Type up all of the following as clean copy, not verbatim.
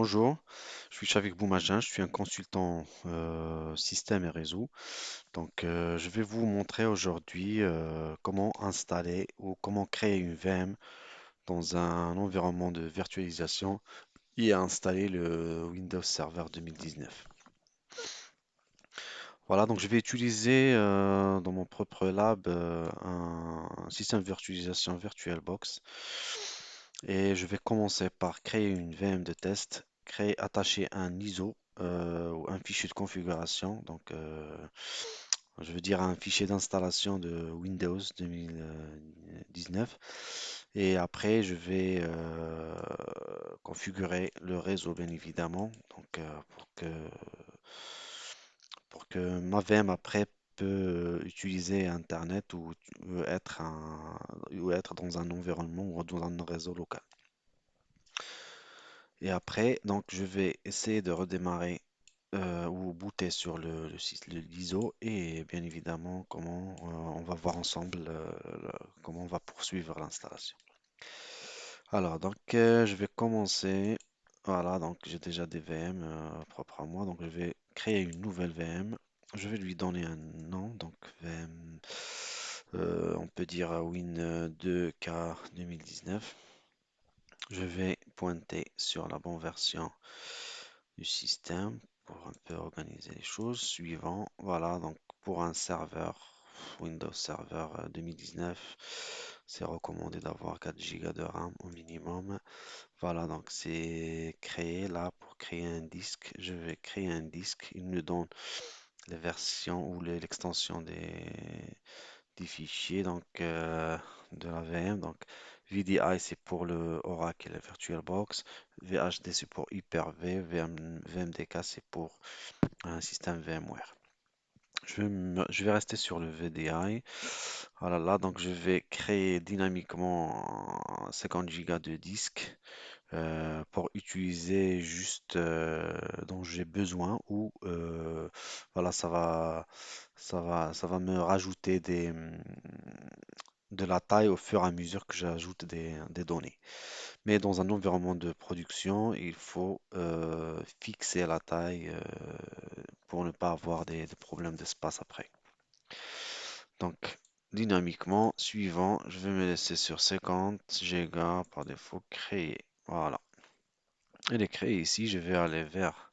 Bonjour, je suis Chavik Boumajin, je suis un consultant système et réseau. Je vais vous montrer aujourd'hui comment installer ou comment créer une VM dans un environnement de virtualisation et installer le Windows Server 2019. Voilà, donc je vais utiliser dans mon propre lab un système de virtualisation VirtualBox et je vais commencer par créer une VM de test, attacher un ISO ou un fichier de configuration, je veux dire un fichier d'installation de Windows 2019 et après je vais configurer le réseau bien évidemment pour que ma VM après peut utiliser Internet ou être dans un environnement ou dans un réseau local. Et après, donc, je vais essayer de redémarrer ou booter sur l'ISO et bien évidemment comment on va voir ensemble comment on va poursuivre l'installation. Alors, je vais commencer. Voilà, donc j'ai déjà des VM propres à moi, donc je vais créer une nouvelle VM. Je vais lui donner un nom, donc VM, on peut dire Win 2K 2019. Je vais pointer sur la bonne version du système pour un peu organiser les choses. Suivant, voilà, donc pour un serveur Windows Server 2019, c'est recommandé d'avoir 4 Go de RAM au minimum. Voilà, donc c'est créé là pour créer un disque. Je vais créer un disque. Il me donne les versions ou l'extension des fichiers de la VM. Donc VDI c'est pour le Oracle et la VirtualBox. VHD c'est pour Hyper-V. VMDK c'est pour un système VMware. Je vais rester sur le VDI. Voilà, là, donc je vais créer dynamiquement 50 Go de disque pour utiliser juste dont j'ai besoin ou voilà, ça va me rajouter de la taille au fur et à mesure que j'ajoute des données. Mais dans un environnement de production, il faut fixer la taille pour ne pas avoir des problèmes d'espace après. Donc, dynamiquement, suivant, je vais me laisser sur 50 Go par défaut, créer. Voilà. Elle est créée ici, je vais aller vers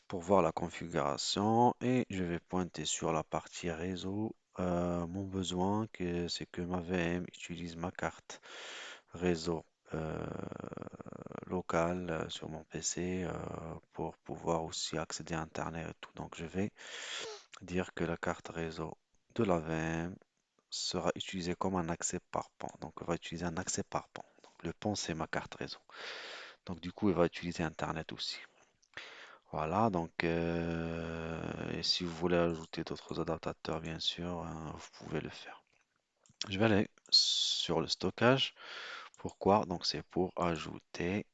pour voir la configuration et je vais pointer sur la partie réseau. Mon besoin, c'est que ma VM utilise ma carte réseau euh, locale sur mon PC pour pouvoir aussi accéder à Internet et tout. Donc je vais dire que la carte réseau de la VM sera utilisée comme un accès par pont. Donc on va utiliser un accès par pont. Donc, le pont, c'est ma carte réseau. Donc du coup, il va utiliser Internet aussi. Voilà, et si vous voulez ajouter d'autres adaptateurs, bien sûr, vous pouvez le faire. Je vais aller sur le stockage. Pourquoi? Donc c'est pour ajouter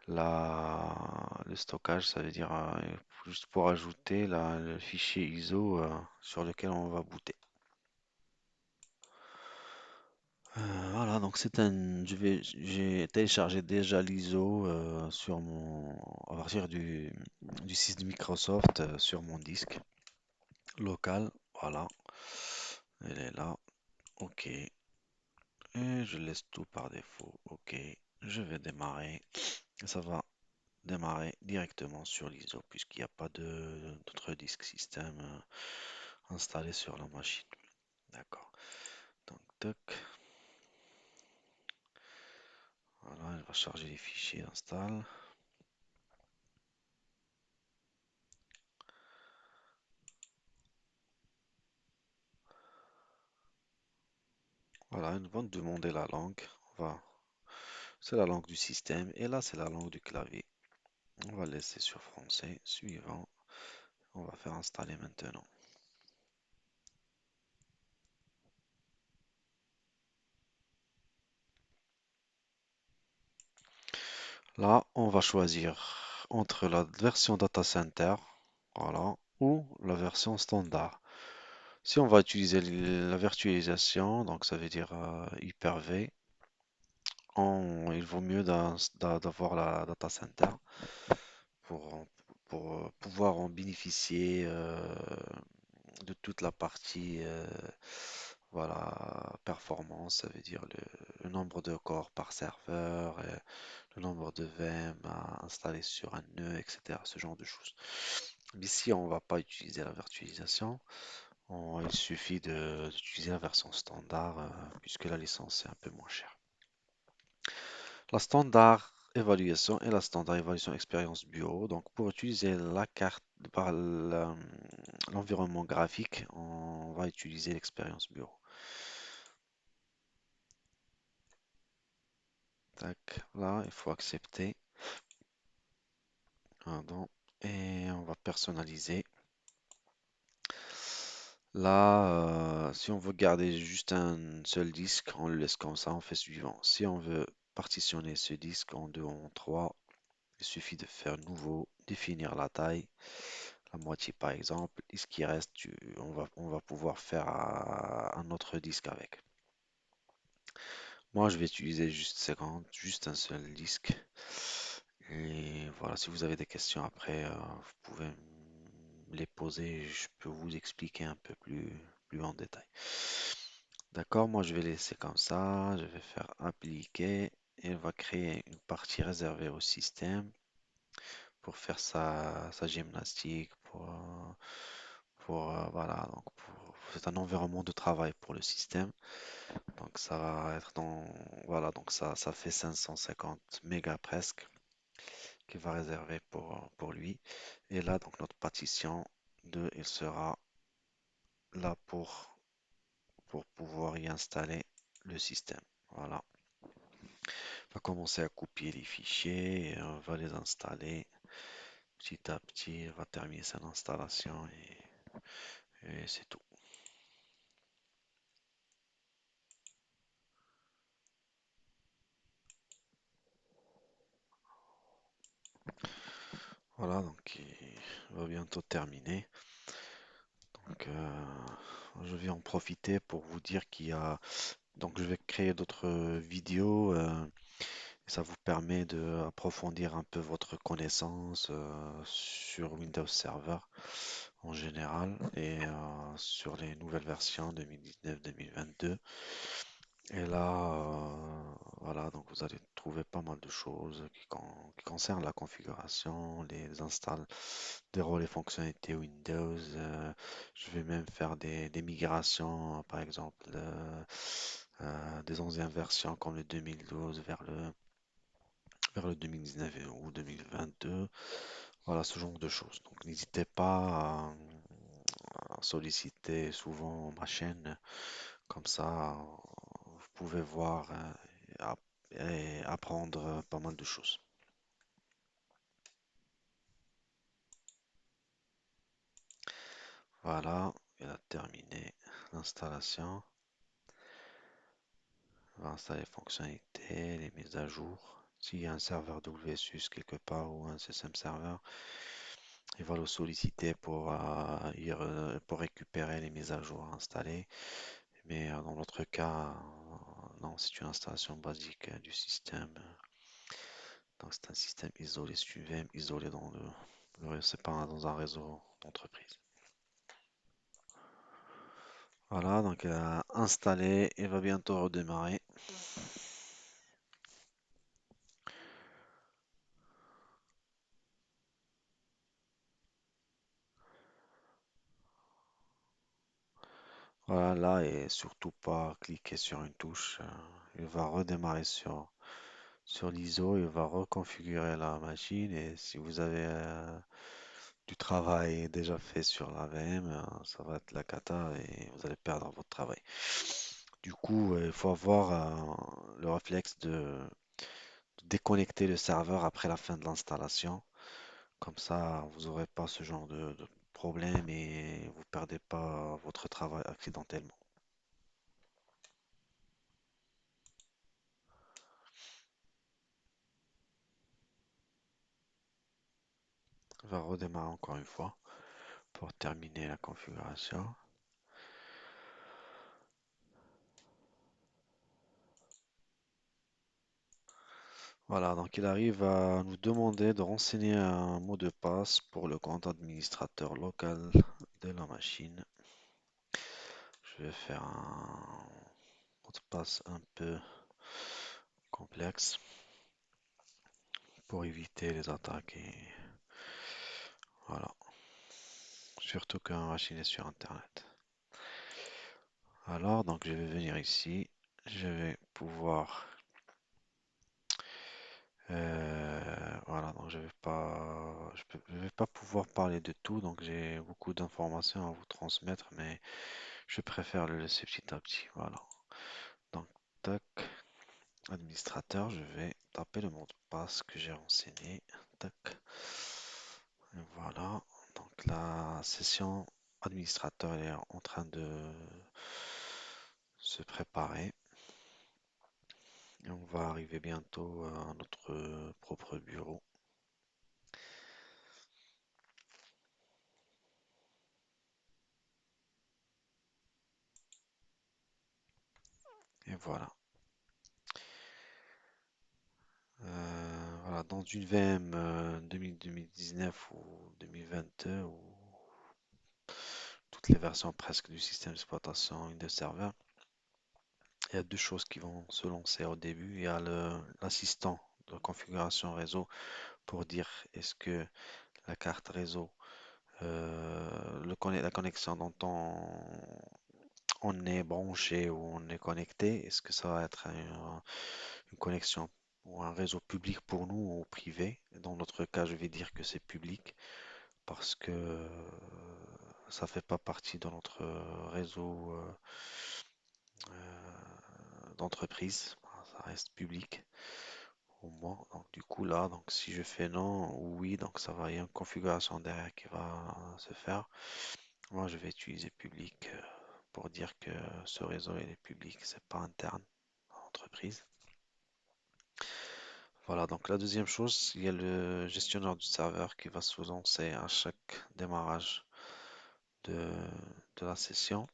le stockage, ça veut dire juste pour ajouter le fichier ISO sur lequel on va booter. Voilà, donc j'ai téléchargé déjà l'ISO à partir du site de Microsoft sur mon disque local. Voilà, elle est là. Ok, et je laisse tout par défaut. Ok, je vais démarrer. Ça va démarrer directement sur l'ISO puisqu'il n'y a pas d'autre disque système installé sur la machine. D'accord. Donc, toc. Voilà, elle va charger les fichiers d'install. Voilà, ils vont demander la langue. C'est la langue du système et là c'est la langue du clavier. On va laisser sur français. Suivant, on va faire installer maintenant. Là, on va choisir entre la version data center, voilà, ou la version standard. Si on va utiliser la virtualisation, donc ça veut dire Hyper-V, il vaut mieux d'avoir la data center pour, pouvoir en bénéficier de toute la partie voilà, performance, ça veut dire le nombre de corps par serveur, le nombre de VM à installer sur un nœud, etc. Ce genre de choses. Mais ici, on ne va pas utiliser la virtualisation. Il suffit d'utiliser la version standard puisque la licence est un peu moins chère. La standard évaluation et la standard évaluation expérience bureau. Donc, pour utiliser la carte par l'environnement graphique, on va utiliser l'expérience bureau. Tac, là, il faut accepter. Pardon. Et on va personnaliser. Là, si on veut garder juste un seul disque, on le laisse comme ça, on fait suivant. Si on veut partitionner ce disque en deux ou en trois, il suffit de faire nouveau, définir la taille, la moitié par exemple, et ce qui reste, on va pouvoir faire un autre disque avec. Moi, je vais utiliser juste 50, juste un seul disque. Et voilà, si vous avez des questions après, vous pouvez me les poser, je peux vous expliquer un peu plus en détail. D'accord, moi je vais laisser comme ça, je vais faire appliquer et elle va créer une partie réservée au système pour faire sa gymnastique, voilà, c'est un environnement de travail pour le système. Donc ça va être voilà, donc ça fait 550 mégas presque qu'il va réserver pour lui. Et là, donc notre partition 2, il sera là pour pouvoir y installer le système. Voilà. On va commencer à copier les fichiers et on va les installer petit à petit. On va terminer son installation et c'est tout. Voilà, donc il va bientôt terminer. Donc je vais en profiter pour vous dire qu'il y a... Donc je vais créer d'autres vidéos. Ça vous permet d'approfondir un peu votre connaissance sur Windows Server en général et sur les nouvelles versions 2019-2022. Et là, voilà, donc vous allez trouver pas mal de choses qui concernent la configuration, les installs des rôles et fonctionnalités Windows. Je vais même faire des migrations, par exemple, des anciennes versions comme le 2012 vers le 2019 ou 2022. Voilà, ce genre de choses. Donc n'hésitez pas à solliciter souvent ma chaîne. Comme ça, vous pouvez voir et apprendre pas mal de choses. Voilà, il a terminé l'installation. On va installer les fonctionnalités, les mises à jour. S'il y a un serveur WSUS quelque part ou un SSM serveur, il va le solliciter pour récupérer les mises à jour installées. Mais dans l'autre cas, non, c'est une installation basique du système. Donc c'est un système isolé SUVM, isolé c'est pas dans un réseau d'entreprise. Voilà, donc elle a installé, il va bientôt redémarrer. Voilà, là, et surtout pas cliquer sur une touche. Il va redémarrer sur l'ISO, il va reconfigurer la machine et si vous avez du travail déjà fait sur la VM, ça va être la cata et vous allez perdre votre travail. Du coup, il faut avoir le réflexe de déconnecter le serveur après la fin de l'installation. Comme ça, vous n'aurez pas ce genre de problème et vous perdez pas votre travail accidentellement. On va redémarrer encore une fois pour terminer la configuration. Voilà, donc il arrive à nous demander de renseigner un mot de passe pour le compte administrateur local de la machine. Je vais faire un mot de passe un peu complexe pour éviter les attaques et voilà. Surtout quand la machine est sur Internet. Alors, donc je vais venir ici. Je vais pouvoir voilà, donc je vais pas pouvoir parler de tout, donc j'ai beaucoup d'informations à vous transmettre, mais je préfère le laisser petit à petit. Voilà. Donc, tac, administrateur, je vais taper le mot de passe que j'ai renseigné. Tac, et voilà. Donc la session administrateur est en train de se préparer. Et on va arriver bientôt à notre propre bureau. Et voilà. Voilà, dans une VM 2019 ou 2022 ou toutes les versions presque du système d'exploitation Windows Server, il y a deux choses qui vont se lancer au début. Il y a l'assistant de configuration réseau pour dire est-ce que la carte réseau, la connexion dont on est branché ou on est connecté, est-ce que ça va être une connexion ou un réseau public pour nous ou privé? Dans notre cas, je vais dire que c'est public parce que ça fait pas partie de notre réseau d'entreprise. Ça reste public au moins. Donc du coup là, donc si je fais non ou oui, donc ça va, il y a une configuration derrière qui va se faire. Moi, je vais utiliser public pour dire que ce réseau il est public, c'est pas interne à l'entreprise. Voilà, donc la deuxième chose, il y a le gestionnaire du serveur qui va se lancer à chaque démarrage de, de la session.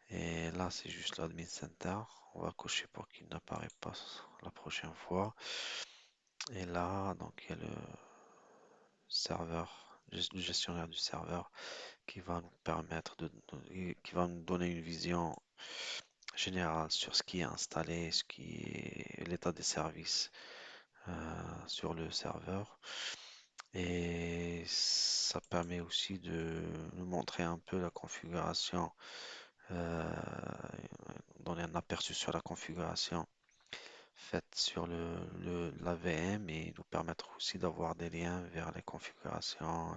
Et là, c'est juste l'admin center. On va cocher pour qu'il n'apparaît pas la prochaine fois. Et là, donc, il y a le serveur, le gestionnaire du serveur qui va nous permettre qui va nous donner une vision générale sur ce qui est installé, ce qui est l'état des services sur le serveur. Et ça permet aussi de nous montrer un peu la configuration, euh, donner un aperçu sur la configuration faite sur la VM et nous permettre aussi d'avoir des liens vers les configurations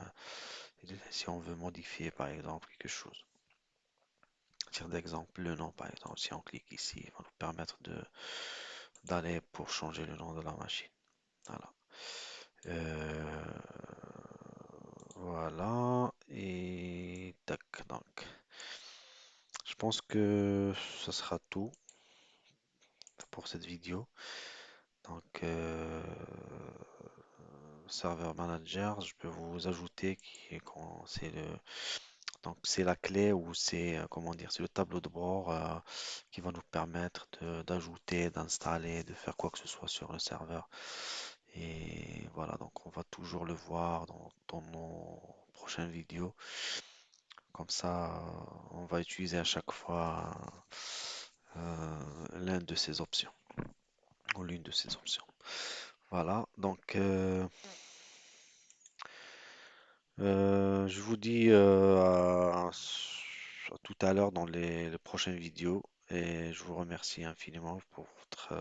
si on veut modifier par exemple quelque chose. Tiens d'exemple le nom par exemple, si on clique ici, il va nous permettre d'aller pour changer le nom de la machine. Voilà. Euh, voilà. Et tac, donc. Je pense que ce sera tout pour cette vidéo. Donc, serveur manager, je peux vous ajouter qui est quand c'est donc c'est la clé ou c'est comment dire, c'est le tableau de bord qui va nous permettre d'ajouter, d'installer, de faire quoi que ce soit sur le serveur. Et voilà, donc on va toujours le voir dans nos prochaines vidéos. Comme ça, on va utiliser à chaque fois l'un de ces options ou l'une de ces options. Voilà, donc je vous dis à tout à l'heure dans les prochaines vidéos et je vous remercie infiniment pour votre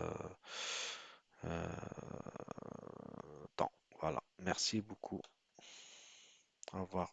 temps. Voilà, merci beaucoup. Au revoir.